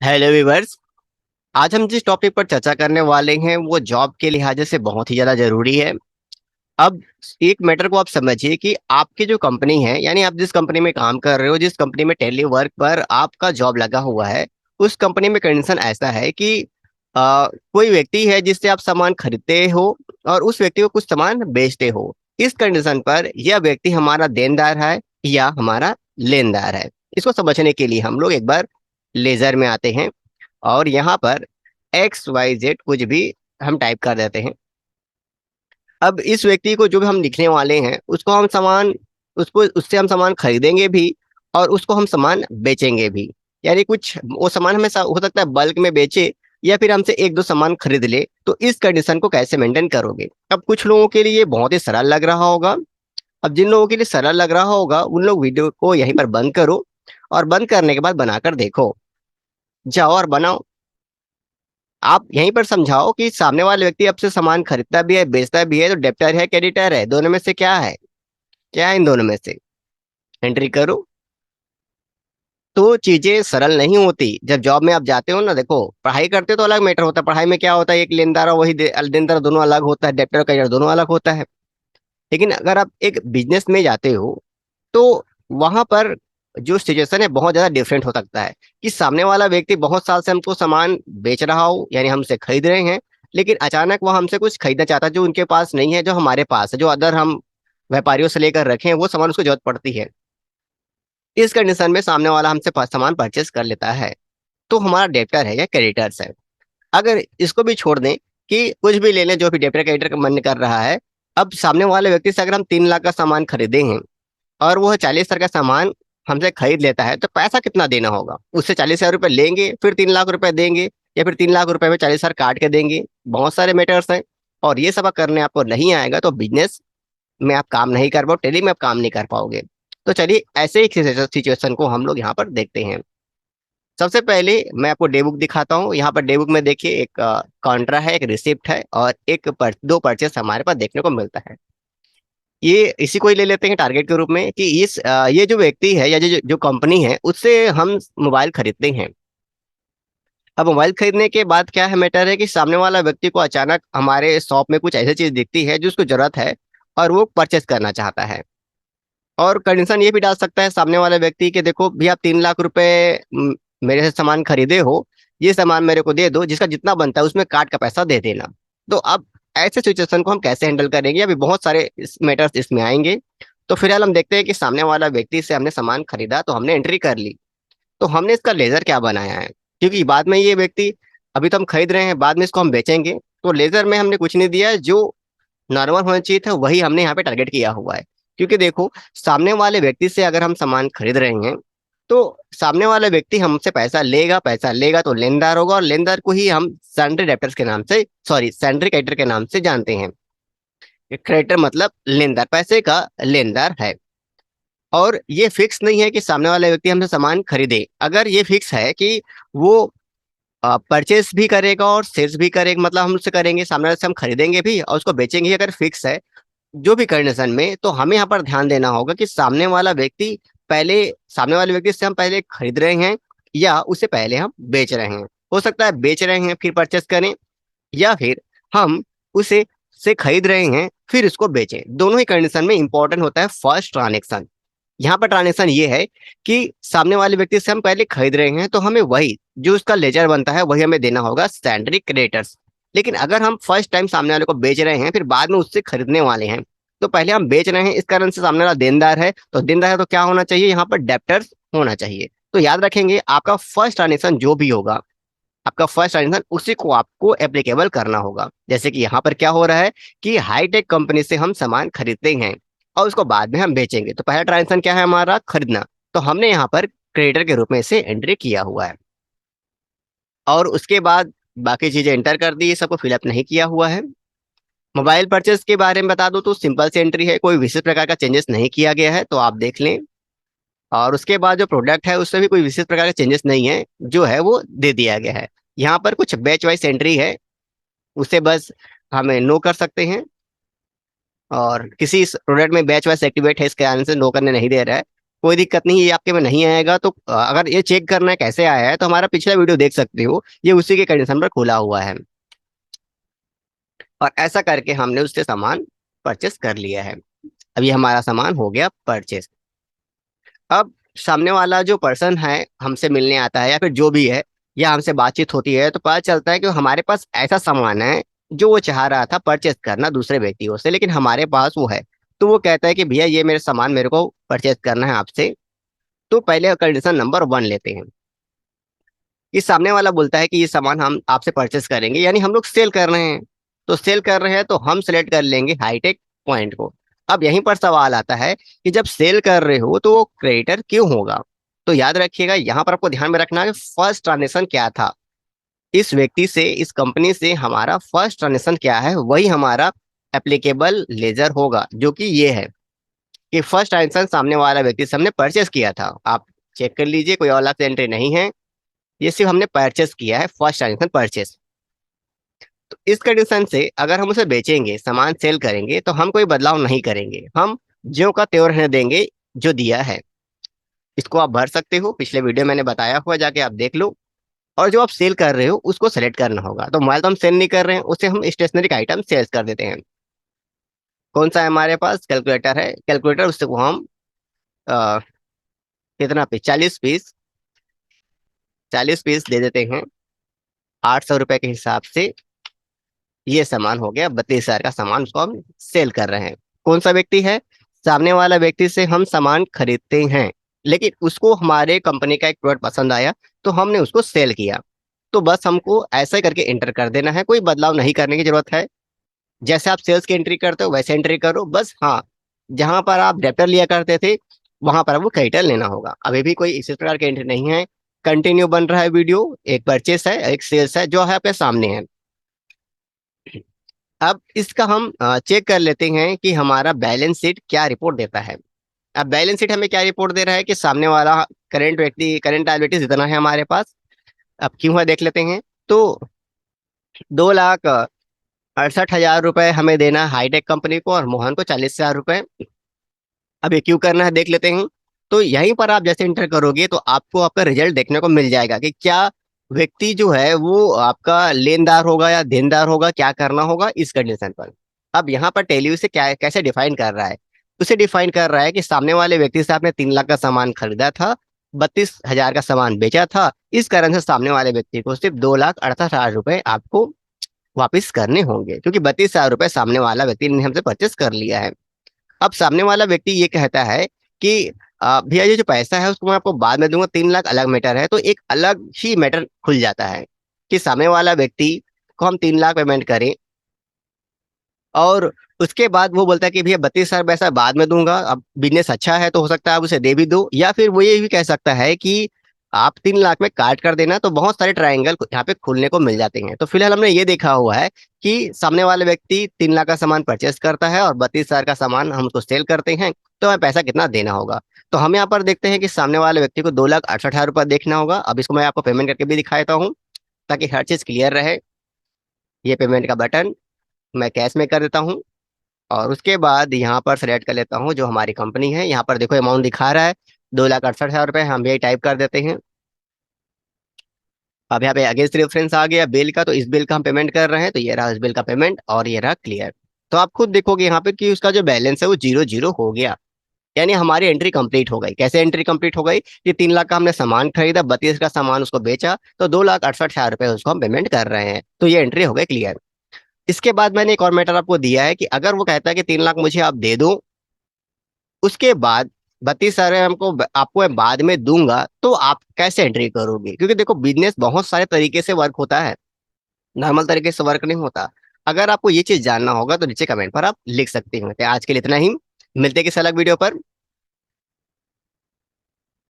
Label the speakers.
Speaker 1: Hello viewers. आज हम जिस टॉपिक पर चर्चा करने वाले हैं वो जॉब के लिहाज से बहुत ही ज्यादा जरूरी है। अब एक मैटर को आप समझिए कि आपकी जो कंपनी है, यानी आप जिस कंपनी में काम कर रहे हो, जिस कंपनी में टेली वर्क पर आपका जॉब लगा हुआ है, उस कंपनी में कंडीशन ऐसा है कि कोई व्यक्ति है जिससे आप सामान खरीदते हो और उस व्यक्ति को कुछ सामान बेचते हो। इस कंडीशन पर यह व्यक्ति हमारा देनदार है या हमारा लेनदार है। इसको समझने के लिए हम लोग एक बार लेजर में आते हैं और यहाँ पर XYZ कुछ भी हम टाइप कर देते हैं। अब इस व्यक्ति को जो भी हम लिखने वाले हैं उसको हम सामान उसको उससे हम सामान खरीदेंगे भी और उसको हम सामान बेचेंगे भी। यानी कुछ वो सामान हमें हो सकता है बल्क में बेचे या फिर हमसे एक दो सामान खरीद ले। तो इस कंडीशन को कैसे मेंटेन करोगे? अब कुछ लोगों के लिए बहुत ही सरल लग रहा होगा। अब जिन लोगों के लिए सरल लग रहा होगा उन लोग वीडियो को यहीं पर बंद करो और बंद करने के बाद बनाकर देखो। जाओ और बनाओ। आप यहीं पर समझाओ कि सामने वाले व्यक्ति आपसे सामान खरीदता भी है, बेचता भी है, तो डेब्टर है, क्रेडिटर है, दोनों में से क्या है? क्या है इन दोनों में से? एंट्री करो। तो चीजें सरल नहीं होती। जब जॉब में आप जाते हो ना, देखो पढ़ाई करते हो तो अलग मैटर होता है। पढ़ाई में क्या होता है, एक लेनदार और वही देनदार दोनों अलग होता है, डेब्टर और क्रेडिटर दोनों अलग होता है। लेकिन अगर आप एक बिजनेस में जाते हो तो वहां पर जो सिचुएशन है बहुत ज्यादा डिफरेंट हो सकता है कि सामने वाला व्यक्ति बहुत साल से हमको सामान बेच रहा हो, यानी हमसे खरीद रहे हैं, लेकिन अचानक वह हमसे कुछ खरीदना चाहता है जो उनके पास नहीं है, जो हमारे पास है, जो अदर हम व्यापारियों से लेकर रखे हैं, वो सामान उसको जरूरत पड़ती है। इस कंडीशन में सामने वाला हमसे सामान परचेस कर लेता है, तो हमारा डेब्टर है या क्रेडिटर्स है। अगर इसको भी छोड़ दें कि कुछ भी ले लें, जो भी डेब्टर क्रेडिटर का मन कर रहा है। अब सामने वाले व्यक्ति से अगर हम 3 लाख का सामान खरीदे हैं और वह 40 हजार का सामान हमसे खरीद लेता है, तो पैसा कितना देना होगा? उससे 40 हजार रुपये लेंगे, फिर 3 लाख रुपए देंगे, या फिर 3 लाख रुपए में 40 हजार काट के देंगे। बहुत सारे मैटर्स हैं और ये सब करने आपको नहीं आएगा तो बिजनेस में आप काम नहीं कर पाओ, टेली में आप काम नहीं कर पाओगे। तो चलिए ऐसे ही सिचुएशन को हम लोग यहाँ पर देखते हैं। सबसे पहले मैं आपको डे बुक दिखाता हूँ। यहाँ पर डे बुक में देखिए एक कॉन्ट्रा है, एक रिसिप्ट है और दो परचेस हमारे पास देखने को मिलता है। ये इसी को ही ले लेते हैं टारगेट के रूप में कि ये जो व्यक्ति है या जो कंपनी है उससे हम मोबाइल खरीदते हैं। अब मोबाइल खरीदने के बाद क्या है, मैटर है कि सामने वाला व्यक्ति को अचानक हमारे शॉप में कुछ ऐसी चीज दिखती है जो उसको जरूरत है और वो परचेस करना चाहता है। और कंडीशन ये भी डाल सकता है सामने वाले व्यक्ति के, देखो भी आप 3 लाख रुपए मेरे से सामान खरीदे हो, ये सामान मेरे को दे दो, जिसका जितना बनता है उसमें काट का पैसा दे देना। तो अब ऐसे सिचुएशन को हम कैसे हैंडल करेंगे? अभी बहुत सारे मैटर्स इसमें आएंगे। तो फिलहाल हम देखते हैं कि सामने वाला व्यक्ति से हमने सामान खरीदा तो हमने एंट्री कर ली। तो हमने इसका लेजर क्या बनाया है? क्योंकि बाद में ये व्यक्ति, अभी तो हम खरीद रहे हैं, बाद में इसको हम बेचेंगे। तो लेजर में हमने कुछ नहीं दिया है, जो नॉर्मल होना चाहिए था वही हमने यहाँ पे टारगेट किया हुआ है। क्योंकि देखो सामने वाले व्यक्ति से अगर हम सामान खरीद रहे हैं तो सामने वाला व्यक्ति हमसे पैसा लेगा, पैसा लेगा तो लेनदार होगा, और लेनदार को ही हम सैंड्री डेप्टर्स के नाम से, सॉरी सैंड्री क्रेडिटर के नाम से जानते हैं। क्रेडिटर मतलब लेनदार, पैसे का लेनदार है। और ये फिक्स नहीं है कि सामने वाला व्यक्ति हमसे सामान खरीदे। अगर ये फिक्स है कि वो परचेस भी करेगा और सेल्स भी करेगा, मतलब हम उससे करेंगे, सामने वाले से हम खरीदेंगे भी और उसको बेचेंगे ही, अगर फिक्स है जो भी कंडीशन में, तो हमें यहाँ पर ध्यान देना होगा कि सामने वाले व्यक्ति से हम पहले खरीद रहे हैं या उससे पहले हम बेच रहे हैं। हो सकता है बेच रहे हैं फिर परचेस करें, या फिर हम उसे से खरीद रहे हैं फिर उसको बेचें। दोनों ही कंडीशन में इंपॉर्टेंट होता है फर्स्ट ट्रांजेक्शन। यहाँ पर ट्रांजेक्शन ये है कि सामने वाले व्यक्ति से हम पहले खरीद रहे हैं तो हमें वही जो उसका लेजर बनता है वही हमें देना होगा, सैंडरी क्रेडिटर्स। लेकिन अगर हम फर्स्ट टाइम सामने वाले को बेच रहे हैं फिर बाद में उससे खरीदने वाले हैं, तो पहले हम बेच रहे हैं, इस कारण से सामने वाला देनदार है। तो देनदार है तो क्या होना चाहिए, यहाँ पर डेप्टर्स होना चाहिए। तो याद रखेंगे आपका फर्स्ट ट्रांजेक्शन जो भी होगा, आपका फर्स्ट ट्रांजेक्शन उसी को आपको एप्लीकेबल करना होगा। जैसे कि यहाँ पर क्या हो रहा है कि हाईटेक कंपनी से हम सामान खरीदते हैं और उसको बाद में हम बेचेंगे, तो पहला ट्रांजेक्शन क्या है हमारा, खरीदना। तो हमने यहाँ पर क्रेडिटर के रूप में इसे एंट्री किया हुआ है और उसके बाद बाकी चीजें एंटर कर दी, ये सबको फिलअप नहीं किया हुआ है। मोबाइल परचेस के बारे में बता दो तो सिंपल सी एंट्री है, कोई विशेष प्रकार का चेंजेस नहीं किया गया है, तो आप देख लें। और उसके बाद जो प्रोडक्ट है उससे भी कोई विशेष प्रकार के चेंजेस नहीं है, जो है वो दे दिया गया है। यहाँ पर कुछ बैच वाइज एंट्री है, उसे बस हमें नो कर सकते हैं। और किसी प्रोडक्ट में बैच वाइज एक्टिवेट है, इसके आने से नो करने नहीं दे रहा है। कोई दिक्कत नहीं, ये आपके में नहीं आएगा तो अगर ये चेक करना है कैसे आया है तो हमारा पिछला वीडियो देख सकते हो, ये उसी के कंडीशन पर खुला हुआ है। और ऐसा करके हमने उससे सामान परचेस कर लिया है। अब ये हमारा सामान हो गया परचेस। अब सामने वाला जो पर्सन है हमसे मिलने आता है या फिर जो भी है, या हमसे बातचीत होती है, तो पता चलता है कि हमारे पास ऐसा सामान है जो वो चाह रहा था परचेस करना दूसरे व्यक्तियों से, लेकिन हमारे पास वो है। तो वो कहता है कि भैया ये मेरे सामान मेरे को परचेस करना है आपसे। तो पहले कंडीशन नंबर 1 लेते हैं। ये सामने वाला बोलता है कि ये सामान हम आपसे परचेस करेंगे, यानी हम लोग सेल कर रहे हैं। तो सेल कर रहे हैं तो हम सेलेक्ट कर लेंगे हाईटेक पॉइंट को। अब यहीं पर सवाल आता है कि जब सेल कर रहे हो तो वो क्रेडिटर क्यों होगा। तो याद रखिएगा, यहाँ पर आपको ध्यान में रखना है फर्स्ट ट्रांजेक्शन क्या था, इस व्यक्ति से, इस कंपनी से हमारा फर्स्ट ट्रांजेक्शन क्या है, वही हमारा एप्लीकेबल लेजर होगा, जो कि ये है कि फर्स्ट ट्रांजेक्शन सामने वाला व्यक्ति से हमने परचेस किया था। आप चेक कर लीजिए, कोई और से एंट्री नहीं है, ये सिर्फ हमने परचेस किया है, फर्स्ट ट्रांजेक्शन परचेस। तो इस कंडीशन से अगर हम उसे बेचेंगे, सामान सेल करेंगे, तो हम कोई बदलाव नहीं करेंगे, हम ज्यों का त्यों रहने देंगे जो दिया है। इसको आप भर सकते हो, पिछले वीडियो मैंने बताया हुआ, जाके आप देख लो। और जो आप सेल कर रहे हो उसको सेलेक्ट करना होगा। तो मोबाइल तो हम सेल नहीं कर रहे हैं, उसे हम स्टेशनरी का आइटम सेल्स कर देते हैं। कौन सा है हमारे पास, कैलकुलेटर है, कैलकुलेटर, उससे को हम अ, कितना पीस, 40 पीस, 40 पीस दे देते हैं 800 रुपए के हिसाब से। ये सामान हो गया 32,000 का सामान, उसको हम सेल कर रहे हैं। कौन सा व्यक्ति है, सामने वाला व्यक्ति से हम सामान खरीदते हैं, लेकिन उसको हमारे कंपनी का एक प्रोडक्ट पसंद आया तो हमने उसको सेल किया। तो बस हमको ऐसा करके एंटर कर देना है, कोई बदलाव नहीं करने की जरूरत है। जैसे आप सेल्स की एंट्री करते हो वैसे एंट्री करो बस। हाँ, जहां पर आप डेप्टर लिया करते थे वहां पर आपको क्रेडिटर लेना होगा। अभी भी कोई इसी प्रकार की एंट्री नहीं है। कंटिन्यू बन रहा है वीडियो, एक परचेस है, एक सेल्स है, जो है आपके सामने है। अब इसका हम चेक कर लेते हैं कि हमारा बैलेंस शीट क्या रिपोर्ट देता है। अब बैलेंस शीट हमें क्या रिपोर्ट दे रहा है कि सामने वाला करंट व्यक्ति, करंट लायबिलिटीज इतना है हमारे पास। अब क्यों है देख लेते हैं। तो 2,68,000 रुपए हमें देना है हाईटेक कंपनी को, और मोहन को 40,000 रुपए। अब ये क्यों करना है देख लेते हैं। तो यहीं पर आप जैसे इंटर करोगे तो आपको आपका रिजल्ट देखने को मिल जाएगा कि क्या व्यक्ति जो है वो आपका लेनदार होगा या देनदार होगा, क्या करना होगा इस कंडीशन पर। अब यहाँ पर टेली उसे क्या कैसे डिफाइन कर रहा है, उसे डिफाइन कर रहा है कि सामने वाले व्यक्ति से आपने 3 लाख का सामान खरीदा था, 32,000 का सामान बेचा था, इस कारण से सामने वाले व्यक्ति को सिर्फ 2,68,000 रुपए आपको वापिस करने होंगे, क्योंकि 32,000 रुपए सामने वाला व्यक्ति ने हमसे परचेस कर लिया है। अब सामने वाला व्यक्ति ये कहता है कि भैया ये जो पैसा है उसको मैं आपको बाद में दूंगा, 3 लाख अलग मैटर है। तो एक अलग ही मैटर खुल जाता है कि सामने वाला व्यक्ति को हम 3 लाख पेमेंट करें, और उसके बाद वो बोलता है कि भैया 32,000 पैसा बाद में दूंगा, अब बिजनेस अच्छा है तो हो सकता है आप उसे दे भी दो, या फिर वो ये भी कह सकता है कि आप 3 लाख में काट कर देना। तो बहुत सारे ट्रायंगल यहाँ पे खुलने को मिल जाते हैं। तो फिलहाल हमने ये देखा हुआ है कि सामने वाले व्यक्ति 3 लाख का सामान परचेस करता है और 32,000 का सामान हम उसको सेल करते हैं, तो हमें पैसा कितना देना होगा। तो हम यहाँ पर देखते हैं कि सामने वाले व्यक्ति को 2,68,000 रुपये देखना होगा। अब इसको मैं आपको पेमेंट करके भी दिखाता हूँ ताकि हर चीज क्लियर रहे। ये पेमेंट का बटन मैं कैश में कर देता हूँ, और उसके बाद यहाँ पर सेलेक्ट कर लेता हूँ जो हमारी कंपनी है। यहाँ पर देखो अमाउंट दिखा रहा है 2,68,000 रुपये, हम भी टाइप कर देते हैं। अब यहाँ पे अगेंस्ट रेफरेंस आ गया बिल का, तो इस बिल का हम पेमेंट कर रहे हैं, तो ये रहा इस बिल का पेमेंट और ये रहा क्लियर। तो आप खुद देखोगे यहाँ पे कि उसका जो बैलेंस है वो 0 0 हो गया, यानी हमारी एंट्री कंप्लीट हो गई। कैसे एंट्री कंप्लीट हो गई कि 3 लाख का हमने सामान खरीदा, 32 का सामान उसको बेचा, तो 2,68,000 रुपये उसको हम पेमेंट कर रहे हैं, तो ये एंट्री हो गई क्लियर। इसके बाद मैंने एक और मैटर आपको दिया है कि अगर वो कहता है कि 3 लाख मुझे आप दे दो, उसके बाद 32,000 हमको आपको मैं बाद में दूंगा, तो आप कैसे एंट्री करोगे। क्योंकि देखो बिजनेस बहुत सारे तरीके से वर्क होता है, नॉर्मल तरीके से वर्क नहीं होता। अगर आपको ये चीज जानना होगा तो नीचे कमेंट पर आप लिख सकते हो। तो आज के लिए इतना ही, मिलते हैं किसी अलग वीडियो पर।